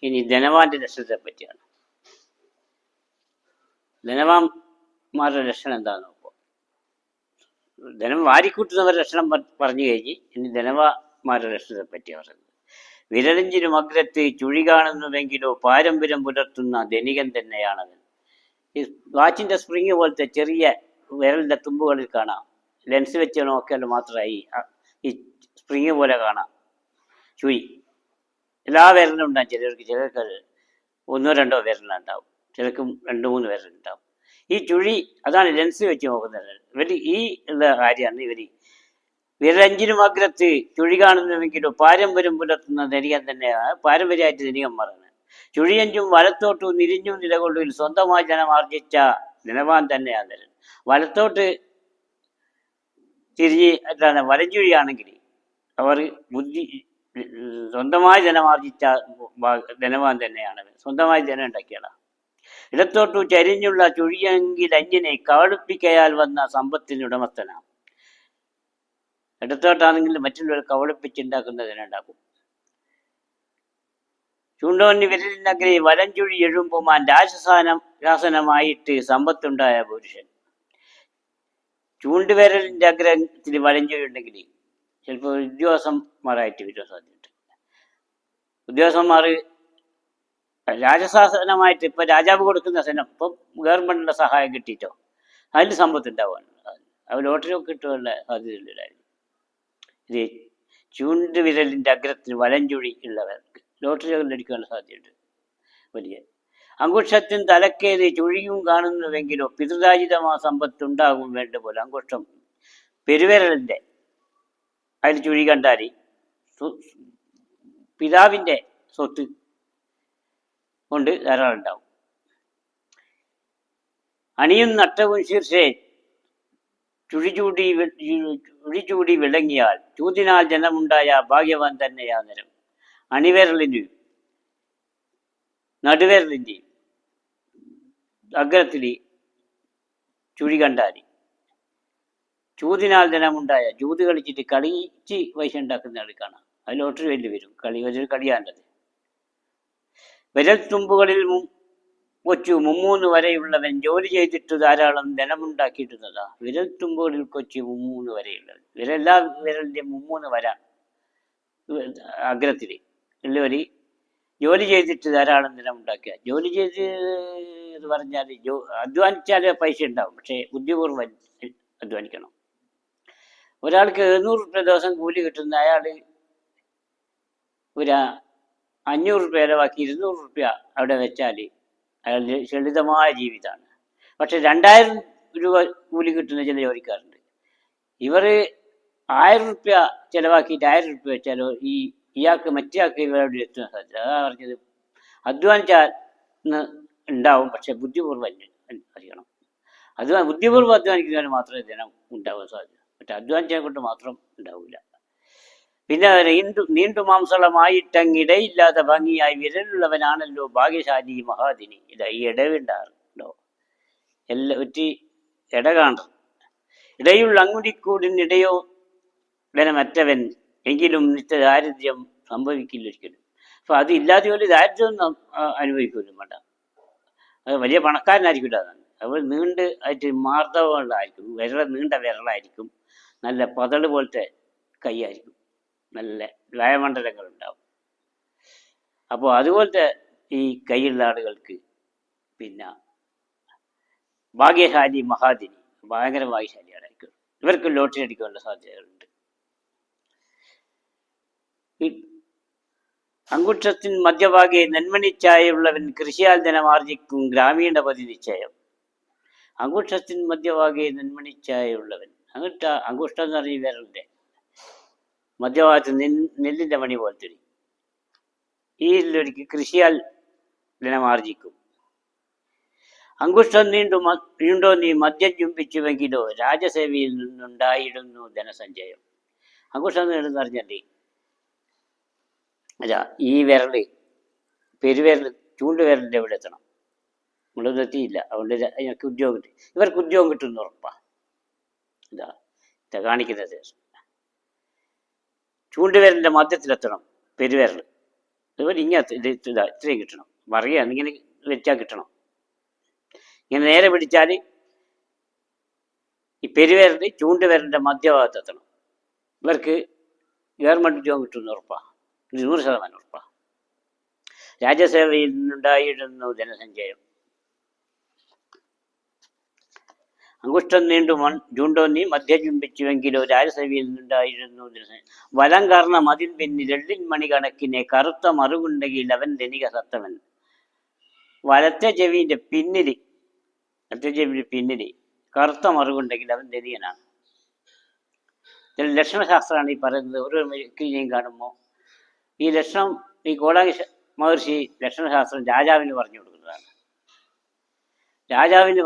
ഇനി ധനവാന്റെ ലക്ഷണത്തെ പറ്റിയാണ്. ധനവാന്മാരുടെ ലക്ഷണം എന്താണെന്ന് നോക്കുക. ധനം വാരിക്കൂട്ടുന്നവരുടെ ലക്ഷണം പറഞ്ഞു കഴിഞ്ഞ് ഇനി ധനവാന്മാരുടെ ലക്ഷണത്തെ പറ്റിയാണ് പറയുന്നത്. വിരലഞ്ചിനും അഗ്രത്ത് ചുഴി കാണുന്നുവെങ്കിലോ പാരമ്പര്യം പുലർത്തുന്ന ധനികൻ തന്നെയാണവൻ. ഈ വാച്ചിന്റെ സ്പ്രിങ് പോലത്തെ ചെറിയ വിരലിന്റെ തുമ്പുകളിൽ കാണാം. ലെൻസ് വെച്ച് നോക്കിയാൽ മാത്രമായി ഈ സ്പ്രിങ് പോലെ കാണാം ചുഴി. എല്ലാ വിരലും ഉണ്ടാകും. ചിലർക്ക് ഒന്നോ രണ്ടോ വിരലുണ്ടാവും, ചിലർക്ക് 2-3 വിരലുണ്ടാവും. ഈ ചുഴി അതാണ് ലെൻസ് വെച്ച് നോക്കുന്നത്. ഇവർ ഈ ഉള്ള കാര്യമാണ് ഇവർ. വിരലഞ്ചിനും അഗ്രത്ത് ചുഴി കാണുന്നുവെങ്കിലും പാരമ്പര്യം പുലർത്തുന്ന ധനികൻ തന്നെയാണ്. പാരമ്പര്യമായിട്ട് ധനികന്മാരാണ്. ചുഴിയഞ്ചും വലത്തോട്ടും നിരിഞ്ഞും നിലകൊള്ളുവിൽ സ്വന്തമായി ജനം ആർജിച്ച ധനവാൻ തന്നെയാണ് ധനൻ. വലത്തോട്ട് തിരിഞ്ഞ് എന്താണ് വലഞ്ചുഴിയാണെങ്കിൽ അവർ ബുദ്ധി സ്വന്തമായി ജനമാർജിച്ച ധനവാൻ തന്നെയാണ്. സ്വന്തമായി ജനം ഉണ്ടാക്കിയതാണ്. ഇടത്തോട്ടു ചരിഞ്ഞുള്ള ചുഴിയെങ്കിൽ അന്യനെ കവളിപ്പിക്കയാൽ വന്ന സമ്പത്തിന് ഉടമസ്ഥനാണ്. ഇടത്തോട്ടാണെങ്കിൽ മറ്റുള്ളവർ കവളിപ്പിച്ചുണ്ടാക്കുന്ന ജനുണ്ടാക്കും. ചൂണ്ടോന്നി വിരലിനഗ്രേ വലഞ്ചുഴി എഴുമ്പുമാൻ രാസനമായിട്ട് സമ്പത്തുണ്ടായ പുരുഷൻ. ചൂണ്ടുവിരലിന്റെ അഗ്രഹത്തിൽ വലഞ്ചുഴി ഉണ്ടെങ്കിൽ ചിലപ്പോൾ ഉദ്യോഗസ്ഥന്മാരായിട്ട് വരാൻ സാധ്യതയുണ്ട്. ഉദ്യോഗസ്ഥന്മാർ രാജശാസനമായിട്ട് ഇപ്പൊ രാജാവ് കൊടുക്കുന്ന സനം ഇപ്പം ഗവൺമെന്റിന്റെ സഹായം കിട്ടിയിട്ടോ അതിന് സമ്പത്ത് ഉണ്ടാവാണ്. അവർ ലോട്ടറി ഒക്കെ കിട്ടുവാനുള്ള സാധ്യതയുണ്ടായിരുന്നു. ഇത് ചൂണ്ടുവിരലിന്റെ അഗ്രത്തിൽ വലഞ്ചുഴി ഉള്ളവർക്ക് ലോട്ടറികൾ അടിക്കാനുള്ള സാധ്യതയുണ്ട് വലിയ. അങ്കുഷ്ടത്തിന് തലക്കേത് ചുഴിയും കാണുന്നുവെങ്കിലോ പിതൃരാജിതമാ സമ്പത്തുണ്ടാകും വേണ്ട പോലെ. അങ്കുഷ്ടം പെരുവിരലിന്റെ അതിൽ ചുഴി കണ്ടാൽ പിതാവിന്റെ സ്വത്ത് കൊണ്ട് ധാരാളം ഉണ്ടാവും. അണിയും നട്ടവും ശീർഷേ ചുഴിചൂടി വിളങ്ങിയാൽ ചൂതിനാൽ ജനമുണ്ടായ ഭാഗ്യവാൻ തന്നെയാ നിരം. അണിവിരലിൻ്റെയും നടുവിരലിൻ്റെയും അഗ്രത്തിൽ ചുഴി കണ്ടാൽ ചൂതിനാൽ ജനമുണ്ടായ, ചൂത് കളിച്ചിട്ട് കളിച്ച് പൈസ ഉണ്ടാക്കുന്ന ആൾ കാണാം. അത് ലോട്ടറി വലിയ വരും. വലിയൊരു കളിയാണ്ടത്. വിരൽ തുമ്പുകളിൽ കൊച്ചു 3 വരെയുള്ളവൻ ജോലി ചെയ്തിട്ട് ധാരാളം ധനമുണ്ടാക്കിയിട്ടുള്ളതാ. വിരൽ തുമ്പുകളിൽ കൊച്ചു 3 വരെയുള്ളവൻ. എല്ലാ വിരലിൻ്റെയും 3 വര അഗ്രത്തിൽ ഉള്ളവർ ജോലി ചെയ്തിട്ട് ധാരാളം ധനമുണ്ടാക്കിയ. ജോലി ചെയ്ത് എന്ന് പറഞ്ഞാൽ അധ്വാനിച്ചാലേ പൈസ ഉണ്ടാവും. പക്ഷേ ബുദ്ധിപൂർവ്വം അധ്വാനിക്കണം. ഒരാൾക്ക് 700 രൂപ ദിവസം കൂലി കിട്ടുന്ന അയാൾ ഒരു 500 രൂപ ചിലവാക്കി 200 രൂപ അവിടെ വെച്ചാൽ അയാൾ ലളിതമായ ജീവിതമാണ്. പക്ഷെ 2000 രൂപ കൂലി കിട്ടുന്ന ചില ജോലിക്കാരുണ്ട്. ഇവർ 1000 രൂപ ചിലവാക്കിയിട്ട് 1000 രൂപ വെച്ചാലോ ഇയാൾക്ക് മറ്റേയാൾക്ക് ഇവരോട് എത്തുന്ന സാധ്യത. അതാ പറഞ്ഞത്, അധ്വാനിച്ചാൽ ഉണ്ടാവും, പക്ഷെ ബുദ്ധിപൂർവ്വം അറിയണം. ബുദ്ധിപൂർവ്വം അധ്വാനിക്കുന്നതിന് മാത്രമേ ധനം ഉണ്ടാവാൻ സാധ്യത. മറ്റേ അധ്വാനിച്ചതിനെ കൊണ്ട് മാത്രം ഉണ്ടാവില്ല. പിന്നെ നീണ്ടു മാംസളമായിട്ടങ്ങിടയില്ലാത്ത ഭംഗിയായി വിരലുള്ളവനാണല്ലോ ഭാഗ്യശാലി മഹാദിനി. ഇതാ ഈ ഇടവുണ്ടാറുണ്ടോ ഒറ്റി ഇട കാണും. ഇടയുള്ള അങ്ങുടിക്കൂടിനിടയോ ധനമറ്റവൻ എങ്കിലും നിത്യ ദാരിദ്ര്യം സംഭവിക്കില്ല ഒരിക്കലും. അപ്പൊ അത് ഇല്ലാതെ പോലെ ദാരിദ്ര്യം അനുഭവിക്കുമല്ലോ വേണ്ട. അത് വലിയ പണക്കാരനായിരിക്കില്ല. അതാണ് അവർ ആയിട്ട് മാർദ്ദവങ്ങളായിരിക്കും. നീണ്ട വിരളായിരിക്കും. നല്ല പതള് പോലത്തെ കൈയായിരിക്കും. നല്ല ലയമണ്ഡലങ്ങൾ ഉണ്ടാവും. അപ്പോൾ അതുപോലത്തെ ഈ കൈയുള്ള ആളുകൾക്ക് പിന്നെ ഭാഗ്യശാലി മഹാദിനി, ഭയങ്കര ഭാഗ്യശാലിയായിരിക്കും. ഇവർക്ക് ലോട്ടറി അടിക്കാനുള്ള സാധ്യതകളുണ്ട്. അങ്കുഷ്ടത്തിൻ മധ്യഭാഗെ നെന്മണിച്ചായുള്ളവൻ കൃഷിയാൽ ധനമാർജിക്കും ഗ്രാമീണപതി നിശ്ചയം. അങ്കുഷ്ടത്തിൻ മധ്യഭാഗെ നെന്മണിച്ചായുള്ളവൻ, അങ്കുഷ്ടം എന്ന് പറഞ്ഞ വിരലിന്റെ മധ്യഭാഗത്ത് നെല്ലിന്റെ മണി പോലത്തെ ഈ ഒരിക്കൽ കൃഷിയാൽ ധനമാർജിക്കും. അങ്കുഷ്ടം നീണ്ടോ നീ മദ്യം ചുംബിച്ചുവെങ്കിലോ രാജസേവയിൽ നിന്നുണ്ടായിരുന്നു ധനസഞ്ചയം. അങ്കുഷ്ടം നീണ്ടെന്ന് പറഞ്ഞാൽ അല്ല, ഈ വിരല് പെരുവിരൽ ചൂണ്ടുവിരലിൻ്റെ എവിടെ എത്തണം. നമ്മളൊന്നും എത്തിയില്ല. അതുകൊണ്ട് ഞങ്ങൾക്ക് ഉദ്യോഗം കിട്ടി. ഇവർക്ക് ഉദ്യോഗം കിട്ടുമെന്ന് ഉറപ്പാ. ഇതാ കാണിക്കുന്നത്. ചൂണ്ടുവിരലിൻ്റെ മധ്യത്തിലെത്തണം പെരുവിരൽ. അതുപോലെ ഇങ്ങനെ ഇത്രയും കിട്ടണം. പറയുക ഇങ്ങനെ വെച്ചാൽ കിട്ടണം. ഇങ്ങനെ നേരെ പിടിച്ചാൽ ഈ പെരുവേറിൻ്റെ ചൂണ്ടുവിരലിൻ്റെ മധ്യഭാഗത്തെത്തണം. ഇവർക്ക് ഗവൺമെൻറ് ജോബ് കിട്ടുമെന്ന് ഉറപ്പാണ്. 100% ഉറപ്പാണ്. രാജ്യസേവയിൽ നിന്നുണ്ടായിരുന്നു ജനസഞ്ചയം. അങ്കുഷ്ടം നീണ്ടു ചൂണ്ടോന്നി മധ്യ ചുംബിച്ചുവെങ്കിലോ രാജ്യസഭയിൽ നിന്നുണ്ടായിരുന്നു ജനസഞ്ചയം. വലം കാരണം അതിൻ പിന്നിൽ എള്ളിൻ മണി കണക്കിനെ കറുത്ത മറുകുണ്ടെങ്കിൽ അവൻ ധനിക സത്തവൻ. വലത്തെ ചെവിൻ്റെ പിന്നിൽ കറുത്ത മറുകുണ്ടെങ്കിൽ അവൻ ധനികനാണ്. ഇതിൽ ലക്ഷണശാസ്ത്രമാണ് ഈ പറയുന്നത്. ഓരോ വ്യക്തിയെയും കാണുമ്പോൾ ഈ ലക്ഷണം ഈ കോടാലി മഹർഷി ലക്ഷണശാസ്ത്രം രാജാവിന് പറഞ്ഞു കൊടുക്കുന്നതാണ്. രാജാവിനോട്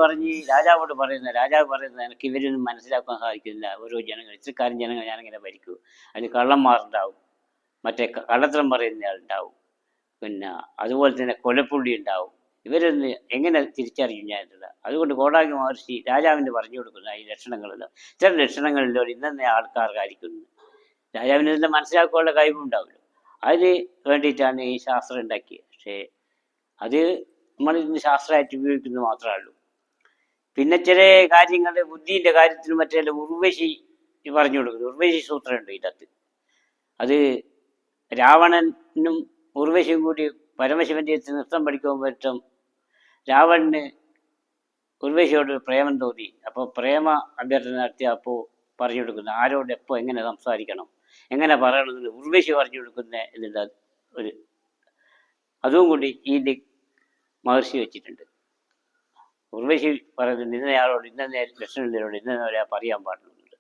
പറയുന്നത് എനിക്ക് ഇവരൊന്നും മനസ്സിലാക്കാൻ സാധിക്കുന്നില്ല. ഓരോ ജനങ്ങൾ ഇത്രക്കാരും ജനങ്ങൾ ഞാനിങ്ങനെ ഭരിക്കൂ. അതിന് കള്ളന്മാരുണ്ടാവും, മറ്റേ കള്ളത്തരം പറയുന്ന ആളുണ്ടാവും, പിന്നെ അതുപോലെ തന്നെ കൊലപ്പുള്ളി ഉണ്ടാവും. ഇവരൊന്ന് എങ്ങനെ തിരിച്ചറിയും ഞാനില്ല. അതുകൊണ്ട് കോടാലി മഹർഷി രാജാവിന് പറഞ്ഞു കൊടുക്കുന്ന ഈ ലക്ഷണങ്ങളെല്ലാം ഇത്തരം ലക്ഷണങ്ങളിലോ ഇന്നത്തെ ആൾക്കാർക്കായിരിക്കുന്നു. രാജാവിന് ഇതെല്ലാം മനസ്സിലാക്കാനുള്ള കഴിവുണ്ടാവില്ല. അതിന് വേണ്ടിയിട്ടാണ് ഈ ശാസ്ത്രം ഉണ്ടാക്കിയത്. പക്ഷേ അത് നമ്മൾ ഇന്ന് ശാസ്ത്രമായിട്ട് ഉപയോഗിക്കുന്നത് മാത്രമേ ഉള്ളൂ. പിന്നെ ചില കാര്യങ്ങൾ ബുദ്ധിൻ്റെ കാര്യത്തിലും മറ്റേ ഉർവശി പറഞ്ഞു കൊടുക്കുന്നു. ഉർവശി സൂത്രമുണ്ട് ഇതിനകത്ത്. അത് രാവണനും ഉർവശിയും കൂടി പരമശിവന്റെ നൃത്തം പഠിക്കുമ്പോഴേക്കും രാവണന് ഉർവശിയോട് പ്രേമം തോന്നി. അപ്പോൾ പ്രേമ അഭ്യർത്ഥന നടത്തി. അപ്പോൾ പറഞ്ഞു കൊടുക്കുന്നു ആരോട് എപ്പോൾ എങ്ങനെ സംസാരിക്കണം, എങ്ങനെ പറയണമെന്ന് ഉർവശി പറഞ്ഞു കൊടുക്കുന്ന ഇതിൻ്റെ ഒരു അതും കൂടി ഈ മഹർഷി വെച്ചിട്ടുണ്ട്. ഉർവശി പറയുന്നത് ഇന്നയാളോട് ഇന്നേ ലക്ഷണത്തിനോട് ഇന്നവരെ പറയാൻ പാടുന്നുണ്ട്.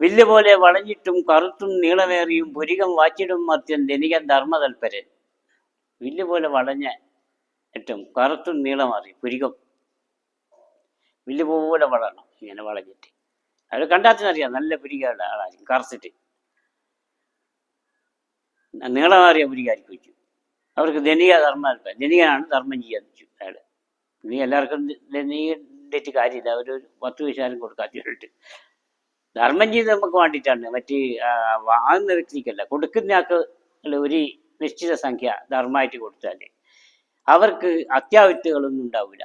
വില്ല് പോലെ വളഞ്ഞിട്ടും കറുത്തും നീളമേറിയും പുരികം വാച്ചിടും മധ്യൻ ധനികൻ ധർമ്മതൽപരൻ. വില്ല് പോലെ വളഞ്ഞ ഏറ്റവും കറുത്തും നീളമേറി പുരികം വില്ല് പോലെ വളരണം. ഇങ്ങനെ വളഞ്ഞിട്ട് അവർ കണ്ടാത്തിനറിയാം നല്ല പുരികയുടെ ആളായിരിക്കും. കറുത്തിട്ട് നീളമേറിയ പുരികായിരിക്കും വെച്ചു. അവർക്ക് ധനിക ധർമ്മതൽപരൻ. ധനികനാണ് ധർമ്മം ചെയ്യാൻ വെച്ചു അയാൾ. നീ എല്ലാവർക്കും ധനികൻ്റെ കാര്യമില്ല. ഒരു 10 പൈസ കൊടുക്കാത്തിട്ട് ധർമ്മം ചെയ്ത് നമുക്ക് വേണ്ടിയിട്ടാണ്. മറ്റ് വാങ്ങുന്ന വ്യക്തിക്കല്ല, കൊടുക്കുന്ന ആൾക്ക് ഒരു നിശ്ചിത സംഖ്യ ധർമ്മമായിട്ട് കൊടുത്താൽ അവർക്ക് അത്യാവശ്യങ്ങളൊന്നും ഉണ്ടാവില്ല.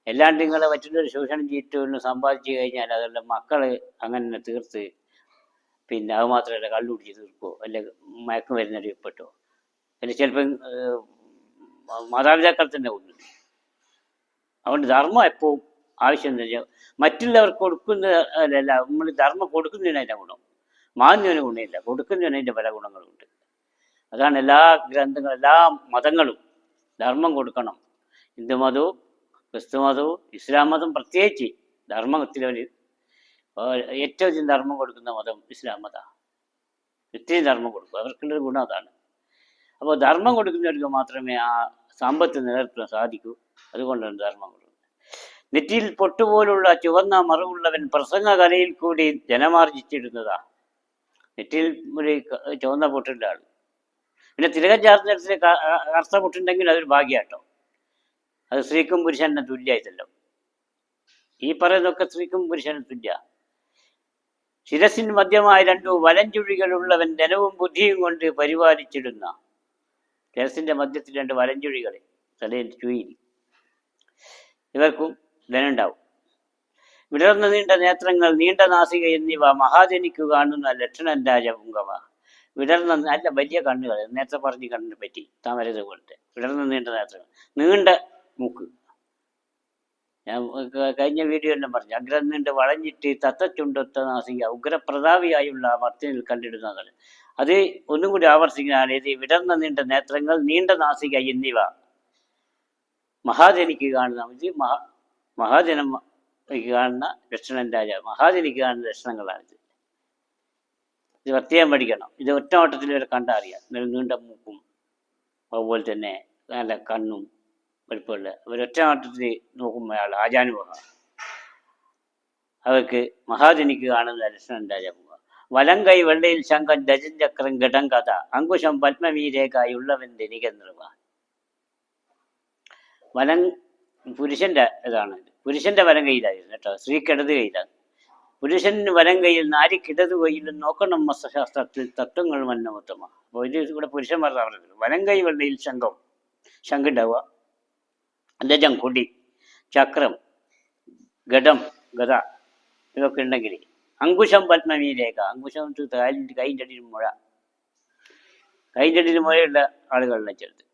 എല്ലാണ്ട് നിങ്ങളെ മറ്റുള്ളൊരു ശോഷണം ചെയ്തിട്ടൊന്നും സമ്പാദിച്ചു കഴിഞ്ഞാൽ അതെല്ലാം മക്കൾ അങ്ങനെ തീർത്ത് പിന്നെ അത് മാത്രമല്ല കള്ളു കുടിച്ച് തീർക്കോ, അല്ലെങ്കിൽ മയക്കുമരുന്നടി പെട്ടോ, അല്ലെങ്കിൽ ചിലപ്പം മാതാപിതാക്കൾ തന്നെ കൊന്നു. അതുകൊണ്ട് ധർമ്മം എപ്പോഴും ആവശ്യം തന്നെ. മറ്റുള്ളവർക്ക് കൊടുക്കുന്നതല്ല, നമ്മൾ ധർമ്മം കൊടുക്കുന്നതിന് അതിൻ്റെ ഗുണം, മാന്യന് ഗുണമില്ല, കൊടുക്കുന്നതിന് അതിൻ്റെ പല ഗുണങ്ങളുണ്ട്. അതാണ് എല്ലാ ഗ്രന്ഥങ്ങളും എല്ലാ മതങ്ങളും ധർമ്മം കൊടുക്കണം. ഹിന്ദു മതവും ക്രിസ്തു മതവും ഇസ്ലാം മതം പ്രത്യേകിച്ച് ധർമ്മത്തിലവർ ഏറ്റവും അധികം ധർമ്മം കൊടുക്കുന്ന മതം ഇസ്ലാം മതമാണ്. ഇത്രയും ധർമ്മം കൊടുക്കും, അവർക്കുള്ളൊരു ഗുണം അതാണ്. അപ്പോൾ ധർമ്മം കൊടുക്കുന്നവർക്ക് മാത്രമേ ആ സമ്പത്ത് നിലനിർത്താൻ സാധിക്കൂ. അതുകൊണ്ടാണ് ധർമ്മം കൊടുക്കുന്നത്. നെറ്റിയിൽ പൊട്ടുപോലുള്ള ചുവന്ന മറവുള്ളവൻ പ്രസംഗ കലയിൽ കൂടി ജനമാർജിച്ചിടുന്നതാ. നെറ്റിയിൽ ഒരു ചുവന്ന പൊട്ടുള്ള ആൾ. പിന്നെ തിലകം ചാർത്തിനടുത്ത് കറുത്ത പൊട്ടുണ്ടെങ്കിൽ അതൊരു ഭാഗ്യാട്ടോ. അത് സ്ത്രീക്കും പുരുഷനും തുല്യമായിട്ടല്ലോ. ഈ പറയുന്നതൊക്കെ സ്ത്രീക്കും പുരുഷനും തുല്യ. ശിരസിന് മധ്യമായ 2 വലഞ്ചുഴികളുള്ളവൻ ധനവും ബുദ്ധിയും കൊണ്ട് പരിപാലിച്ചിടുന്ന. ശിരസിന്റെ മധ്യത്തിൽ 2 വലഞ്ചുഴികൾ തലയിൽ ചുയിൽ, ഇവർക്കും ധനുണ്ടാവും. വിടർന്ന നീണ്ട നേത്രങ്ങൾ, നീണ്ട നാസിക എന്നിവ മഹാജനിക്ക് കാണുന്ന ലക്ഷണൻ രാജപുങ്കവ. വിടർന്ന നല്ല വലിയ കണ്ണുകൾ, നേരത്തെ പറഞ്ഞ് കണ്ണിനെ പറ്റി താമരത് പോലത്തെ വിടർന്ന നീണ്ട നേത്രങ്ങൾ, നീണ്ട മൂക്ക്. ഞാൻ കഴിഞ്ഞ വീഡിയോ എല്ലാം പറഞ്ഞു. അഗ്രം നീണ്ട് വളഞ്ഞിട്ട് തത്തച്ചുണ്ടൊത്ത നാസിക ഉഗ്രപ്രതാപിയായുള്ള മർത്തിനിൽ കണ്ടിടുന്നതാണ്. അത് ഒന്നും കൂടി ആവർത്തിക്കുന്നതാണ്. ഇത് വിടർന്ന നീണ്ട നേത്രങ്ങൾ, നീണ്ട നാസിക എന്നിവ മഹാജനിക്ക് കാണുന്ന, ഇത് മഹാജനക്ക് കാണുന്ന ലക്ഷണൻ രാജ, മഹാജനിക്ക് കാണുന്ന ലക്ഷണങ്ങളാണിത്. ഇത് പ്രത്യേകം പഠിക്കണം. ഇത് ഒറ്റ ഓട്ടത്തിൽ വരെ കണ്ടറിയാം. നീണ്ട മൂക്കും അതുപോലെ തന്നെ നല്ല കണ്ണും വലിപ്പമുള്ള ഒരൊറ്റ ഓട്ടത്തിൽ നോക്കുമ്പോൾ അയാൾ ആജാനുഭവ. അവർക്ക് മഹാജനിക്ക് കാണുന്ന ലക്ഷണൻ രാജമുഖ. വലം കൈ വെള്ളയിൽ ശങ്കൻ ദജൻ ചക്രം ഘടം കഥ അങ്കുശം പത്മവീരേക്കായുള്ളവൻ ധനികന്ദ്രവ. വലം പുരുഷന്റെ ഇതാണ്. പുരുഷന്റെ വലം കൈയിലായിരുന്നു കേട്ടോ, സ്ത്രീക്ക് ഇടത് കൈയിലാണ്. പുരുഷന് വലം കൈയിൽ നാരിക്കിടതു കൈയിലും നോക്കണം മസ്തശാസ്ത്രത്തിൽ തത്വങ്ങൾ മന്നോത്തമ. അപ്പോൾ ഇത് ഇവിടെ പുരുഷന്മാരുടെ പറഞ്ഞത്. വലം കൈ വെള്ളയിൽ ശംഖുണ്ടാവുക, ഗജം കൊടി, ചക്രം, ഘടം ഗത ഇതൊക്കെ ഉണ്ടെങ്കിൽ അങ്കുശം പത്മമീരേഖ, അങ്കുശം കൈൻ്റെ അടിയിൽ മുഴ, കൈൻ്റെ അടിയിൽ മുഴയുള്ള ആളുകളുടെ ചെറുത്.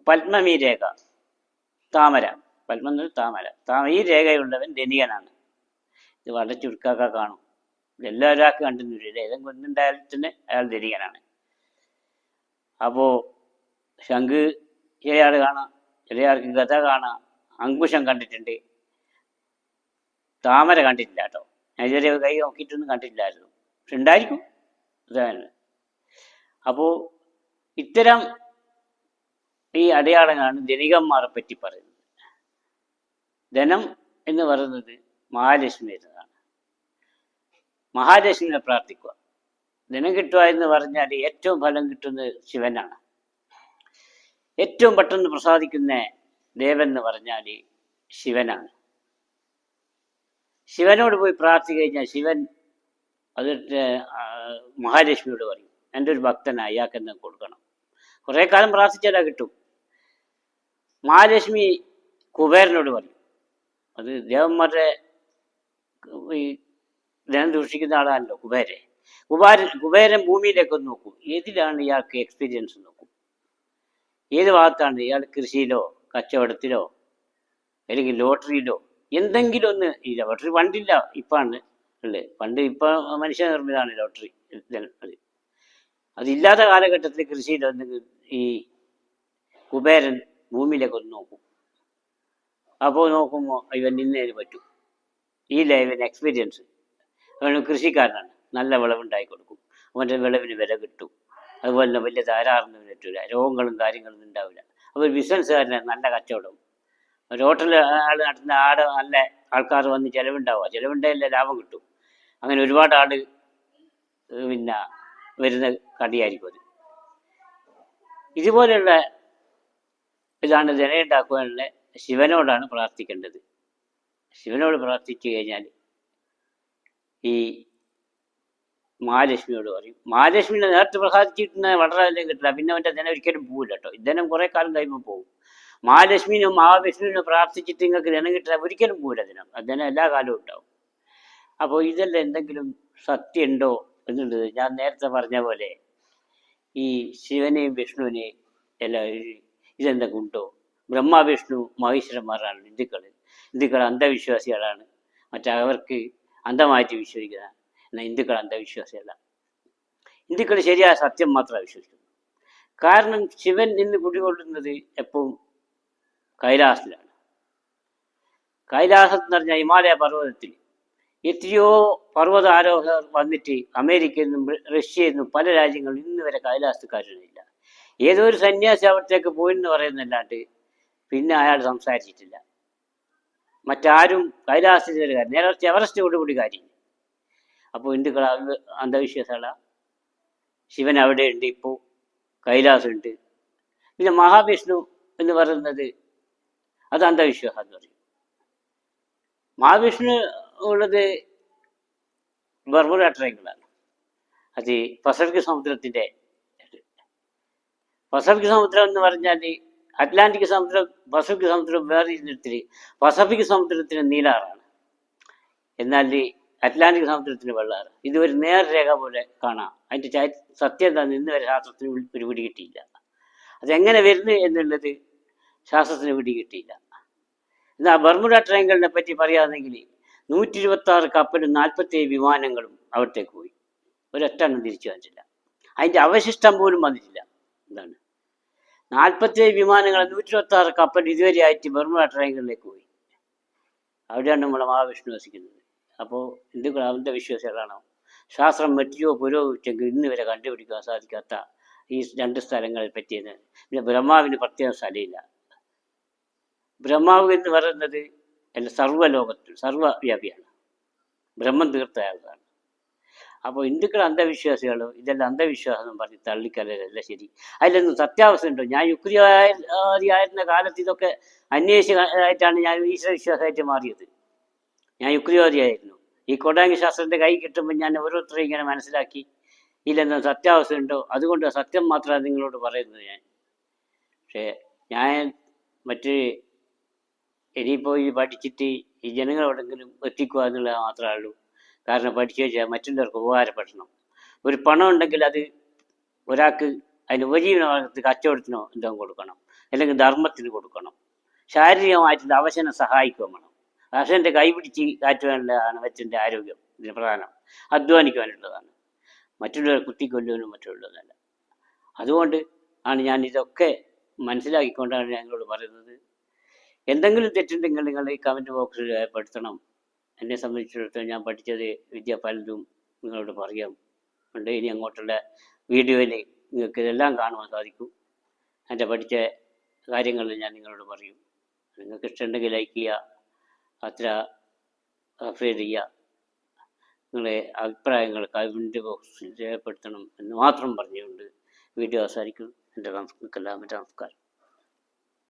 പത്മമീരേഖ താമര, പത്മം എന്ന് താമര, ഈ രേഖയുള്ളവൻ ധനികനാണ്. ഇത് വളരെ ചുരുക്കാക്ക കാണും, എല്ലാവരും കണ്ടുന്നില്ല, ഏതെങ്കിലും ഒന്നുണ്ടായാലും തന്നെ അയാൾ ധനികനാണ്. അപ്പോൾ ശംഖ് ചിലയാൾ കാണാം, ചിലയാൾക്ക് ഗത കാണാം, അങ്കുശം കണ്ടിട്ടുണ്ട്, താമര കണ്ടിട്ടില്ല കേട്ടോ. ഞാൻ ഇതുവരെ കൈ നോക്കിയിട്ടൊന്നും കണ്ടിട്ടില്ലായിരുന്നു, പക്ഷെ ഉണ്ടായിരിക്കും അതാണ്. അപ്പോൾ ഇത്തരം ഈ അടയാളങ്ങളാണ് ധനികന്മാരെ പറ്റി പറയുന്നത്. ധനം എന്ന് പറയുന്നത് മഹാലക്ഷ്മി എന്നതാണ്. മഹാലക്ഷ്മിയെ പ്രാർത്ഥിക്കുക. ധനം കിട്ടുക എന്ന് പറഞ്ഞാൽ ഏറ്റവും ഫലം കിട്ടുന്നത് ശിവനാണ്. ഏറ്റവും പെട്ടെന്ന് പ്രസാദിക്കുന്ന ദേവൻ എന്ന് പറഞ്ഞാൽ ശിവനാണ്. ശിവനോട് പോയി പ്രാർത്ഥിച്ചു കഴിഞ്ഞാൽ ശിവൻ അതിട്ട് മഹാലക്ഷ്മിയോട് പറയും, എൻ്റെ ഒരു ഭക്തനാണ്, അയാൾക്ക് എന്തെങ്കിലും കൊടുക്കണം. കുറേ കാലം പ്രാർത്ഥിച്ചാൽ കിട്ടും. മഹാലക്ഷ്മി കുബേരനോട് പറയും, അത് ദേവന്മാരുടെ ഈ ധനം ദൂഷിക്കുന്ന ആളാണല്ലോ കുബേരൻ ഭൂമിയിലേക്ക് ഒന്ന് നോക്കും, ഏതിലാണ് ഇയാൾക്ക് എക്സ്പീരിയൻസ് നോക്കും, ഏത് ഭാഗത്താണ് ഇയാൾ കൃഷിയിലോ കച്ചവടത്തിലോ അല്ലെങ്കിൽ ലോട്ടറിയിലോ എന്തെങ്കിലും ഒന്ന്. ഈ ലോട്ടറി പണ്ടില്ല, ഇപ്പാണ് ഉള്ളത്. പണ്ട് ഇപ്പം മനുഷ്യ നിർമ്മിതമാണ് ലോട്ടറി. അതില്ലാത്ത കാലഘട്ടത്തിൽ കൃഷിയിലോ എന്തെങ്കിലും ഈ കുബേരൻ ഭൂമിയിലേക്ക് ഒന്ന് നോക്കും. അപ്പോൾ നോക്കുമ്പോൾ ഇവൻ ഇന്നേന് പറ്റും, ഈ ഇവൻ എക്സ്പീരിയൻസ്, അവൻ കൃഷിക്കാരനാണ്, നല്ല വിളവുണ്ടാക്കി കൊടുക്കും, അവൻ്റെ വിളവിന് വില കിട്ടും, അതുപോലെ തന്നെ വലിയ ധാരാളം പറ്റില്ല, രോഗങ്ങളും കാര്യങ്ങളൊന്നും ഉണ്ടാവില്ല. അപ്പോൾ ബിസിനസ്സുകാരന് നല്ല കച്ചവടം, ഒരു ഹോട്ടലിൽ ആൾ നടത്തുന്ന ആടെ നല്ല ആൾക്കാർ വന്ന് ചിലവുണ്ടാവുക, ചിലവുണ്ടായില്ല ലാഭം കിട്ടും. അങ്ങനെ ഒരുപാട് ആൾ പിന്നെ വരുന്ന കടിയായിരിക്കും അത്. ഇതുപോലെയുള്ള ഇതാണ് ധനമുണ്ടാക്കുവാനുള്ള ശിവനോടാണ് പ്രാർത്ഥിക്കേണ്ടത്. ശിവനോട് പ്രാർത്ഥിച്ചു കഴിഞ്ഞാൽ ഈ മഹാലക്ഷ്മിയോട് പറയും. മഹാലക്ഷ്മിനെ നേരത്തെ പ്രസാദിച്ചിട്ടുന്ന വളരെ എല്ലാം കിട്ടില്ല, പിന്നെ അവൻ്റെ ധനം ഒരിക്കലും പോവില്ല കേട്ടോ. ധനം കുറേ കാലം കഴിയുമ്പോൾ പോകും. മഹാലക്ഷ്മിനും മഹാവിഷ്ണുവിനും പ്രാർത്ഥിച്ചിട്ട് നിങ്ങൾക്ക് ധനം കിട്ടില്ല, ഒരിക്കലും പോവില്ല ധനം. ധനം എല്ലാ കാലവും ഉണ്ടാവും. അപ്പോൾ ഇതെല്ലാം എന്തെങ്കിലും സത്യമുണ്ടോ എന്നുള്ളത് ഞാൻ നേരത്തെ പറഞ്ഞ പോലെ ഈ ശിവനെയും വിഷ്ണുവിനെയും എല്ലാം ഇതെന്തൊക്കെ ഉണ്ടോ? ബ്രഹ്മ വിഷ്ണു മഹേശ്വരന്മാരാണ് ഹിന്ദുക്കൾ അന്ധവിശ്വാസികളാണ്. മറ്റവർക്ക് അന്ധമായിട്ട് വിശ്വസിക്കുന്ന, എന്നാൽ ഹിന്ദുക്കൾ അന്ധവിശ്വാസികളല്ല. ഹിന്ദുക്കൾ ശരിയായ സത്യം മാത്രമേ വിശ്വസിക്കുന്നു. കാരണം ശിവൻ ഇന്ന് കുടികൊള്ളുന്നത് എപ്പോഴും കൈലാസത്തിലാണ്. കൈലാസം എന്ന് പറഞ്ഞാൽ ഹിമാലയ പർവ്വതത്തിൽ എത്രയോ പർവ്വത ആരോഹകർ വന്നിട്ട് അമേരിക്കയിൽ നിന്നും റഷ്യയിൽ നിന്നും പല രാജ്യങ്ങളും ഇന്ന് വരെ കൈലാസക്കാരനില്ല. ഏതോ ഒരു സന്യാസി അവിടത്തേക്ക് പോയെന്ന് പറയുന്നല്ലാണ്ട് പിന്നെ അയാൾ സംസാരിച്ചിട്ടില്ല. മറ്റാരും കൈലാസത്തിൽ നേരത്തെ എവറസ്റ്റോടുകൂടി കാര്യം. അപ്പോൾ ഹിന്ദുക്കൾ അന്ധവിശ്വാസമുള്ള ശിവൻ അവിടെ ഉണ്ട്, ഇപ്പോൾ കൈലാസമുണ്ട്. പിന്നെ മഹാവിഷ്ണു എന്ന് പറയുന്നത് അത് അന്ധവിശ്വാസം എന്ന് പറയും. മഹാവിഷ്ണു ഉള്ളത് ബർമുഡ ട്രയാങ്കിളാണ്. അത് പസഫിക് സമുദ്രത്തിൻ്റെ പസഫിക് സമുദ്രം എന്ന് പറഞ്ഞാൽ അറ്റ്ലാന്റിക് സമുദ്രം പസഫിക് സമുദ്രം വേറെ ഇരുന്നിടത്തിൽ പസഫിക് സമുദ്രത്തിന് നീലാറാണ്, എന്നാൽ അറ്റ്ലാന്റിക് സമുദ്രത്തിന് വെള്ളാറ്. ഇത് ഒരു നേർരേഖ പോലെ കാണാം. അതിൻ്റെ സത്യം എന്താണെന്ന് ഇന്ന് വരെ ശാസ്ത്രത്തിന് ഒരു പിടി കിട്ടിയില്ല. അതെങ്ങനെ വരുന്നു എന്നുള്ളത് ശാസ്ത്രത്തിന് പിടി കിട്ടിയില്ല. എന്നാൽ ബർമുഡ ട്രയാങ്കിളിനെ പറ്റി പറയുകയാണെങ്കിൽ 126 കപ്പലും 47 വിമാനങ്ങളും അവിടത്തേക്ക് പോയി, ഒരൊറ്റെണ്ണം തിരിച്ചു വന്നിട്ടില്ല. അതിൻ്റെ അവശിഷ്ടം പോലും വന്നിട്ടില്ല. എന്താണ് 47 വിമാനങ്ങൾ 126 കപ്പൽ ഇതുവരെ ആയിട്ട് ബർമുഡ ട്രയാങ്കിളിലേക്ക് പോയി. അവിടെയാണ് നമ്മളെ മഹാവിഷ്ണു വസിക്കുന്നത്. അപ്പോൾ ഹിന്ദുക്കൾ അന്ധവിശ്വാസികളാണോ? ശാസ്ത്രം മറ്റോ പുരോഗമിച്ചെങ്കിൽ ഇന്ന് വരെ കണ്ടുപിടിക്കാൻ സാധിക്കാത്ത ഈ 2 സ്ഥലങ്ങളെ പറ്റിയത്. പിന്നെ ബ്രഹ്മാവിന് പ്രത്യേക സ്ഥലമില്ല. ബ്രഹ്മാവ് എന്ന് പറയുന്നത് എല്ലാ സർവ്വലോകത്തിൽ സർവ്വവ്യാപിയാണ്, ബ്രഹ്മം തീർത്തയാളാണ്. അപ്പോൾ ഹിന്ദുക്കൾ അന്ധവിശ്വാസികൾ ഇതെല്ലാം അന്ധവിശ്വാസം പറഞ്ഞ് തള്ളിക്കലല്ല ശരി. അതിലൊന്നും സത്യാവസ്ഥ ഉണ്ടോ? ഞാൻ യുക്തിവാദിയായിരുന്ന കാലത്ത് ഇതൊക്കെ അന്വേഷിച്ചായിട്ടാണ് ഞാൻ ഈശ്വരവിശ്വാസമായിട്ട് മാറിയത്. ഞാൻ യുക്തിവാദിയായിരുന്നു. ഈ കൊടാങ്കി ശാസ്ത്രത്തിൻ്റെ കൈ കിട്ടുമ്പോൾ ഞാൻ ഓരോരുത്തരെയും ഇങ്ങനെ മനസ്സിലാക്കി ഇതിലെന്താ സത്യാവസ്ഥ ഉണ്ടോ, അതുകൊണ്ട് സത്യം മാത്രമാണ് നിങ്ങളോട് പറയുന്നത് ഞാൻ. പക്ഷേ ഞാൻ മറ്റ് ഇനിയിപ്പോൾ ഈ പഠിച്ചിട്ട് ഈ ജനങ്ങളെവിടെങ്കിലും എത്തിക്കുക എന്നുള്ളത് മാത്രമേ ഉള്ളൂ. കാരണം പഠിച്ചു വെച്ചാൽ മറ്റുള്ളവർക്ക് ഉപകാരപ്പെടണം. ഒരു പണം ഉണ്ടെങ്കിൽ അത് ഒരാൾക്ക് അതിന് ഉപജീവനമാർഗത്തിൽ കച്ചവടത്തിനോ എന്തോ കൊടുക്കണം, അല്ലെങ്കിൽ ധർമ്മത്തിന് കൊടുക്കണം. ശാരീരികമായിട്ടുള്ള അവശനെ സഹായിക്കുകയും വേണം. അവശൻ്റെ കൈ പിടിച്ച് കാറ്റുവാനുള്ളതാണ് മറ്റിൻ്റെ ആരോഗ്യം. ഇതിന് പ്രധാനം അധ്വാനിക്കുവാനുള്ളതാണ്, മറ്റുള്ളവരെ കുത്തിക്കൊല്ലുവാനും മറ്റുള്ളതല്ല. അതുകൊണ്ട് ആണ് ഞാൻ ഇതൊക്കെ മനസ്സിലാക്കിക്കൊണ്ടാണ് ഞങ്ങളോട് പറയുന്നത്. എന്തെങ്കിലും തെറ്റുണ്ടെങ്കിൽ നിങ്ങൾ ഈ കമൻറ്റ് ബോക്സിൽ രേഖപ്പെടുത്തണം. എന്നെ സംബന്ധിച്ചിടത്തോളം ഞാൻ പഠിച്ചത് വിദ്യ പലതും നിങ്ങളോട് പറയാം ഉണ്ട്. ഇനി അങ്ങോട്ടുള്ള വീഡിയോയിൽ നിങ്ങൾക്ക് ഇതെല്ലാം കാണുവാൻ സാധിക്കും. എൻ്റെ പഠിച്ച കാര്യങ്ങൾ ഞാൻ നിങ്ങളോട് പറയും. നിങ്ങൾക്ക് ഇഷ്ടമുണ്ടെങ്കിൽ ലൈക്ക് ചെയ്യുക, അത്ര സബ്സ്ക്രൈബ് ചെയ്യുക. നിങ്ങളെ അഭിപ്രായങ്ങൾ കമൻറ്റ് ബോക്സിൽ രേഖപ്പെടുത്തണം എന്ന് മാത്രം പറഞ്ഞുകൊണ്ട് വീഡിയോ അവസാനിക്കും. എൻ്റെ നമസ്കാരം.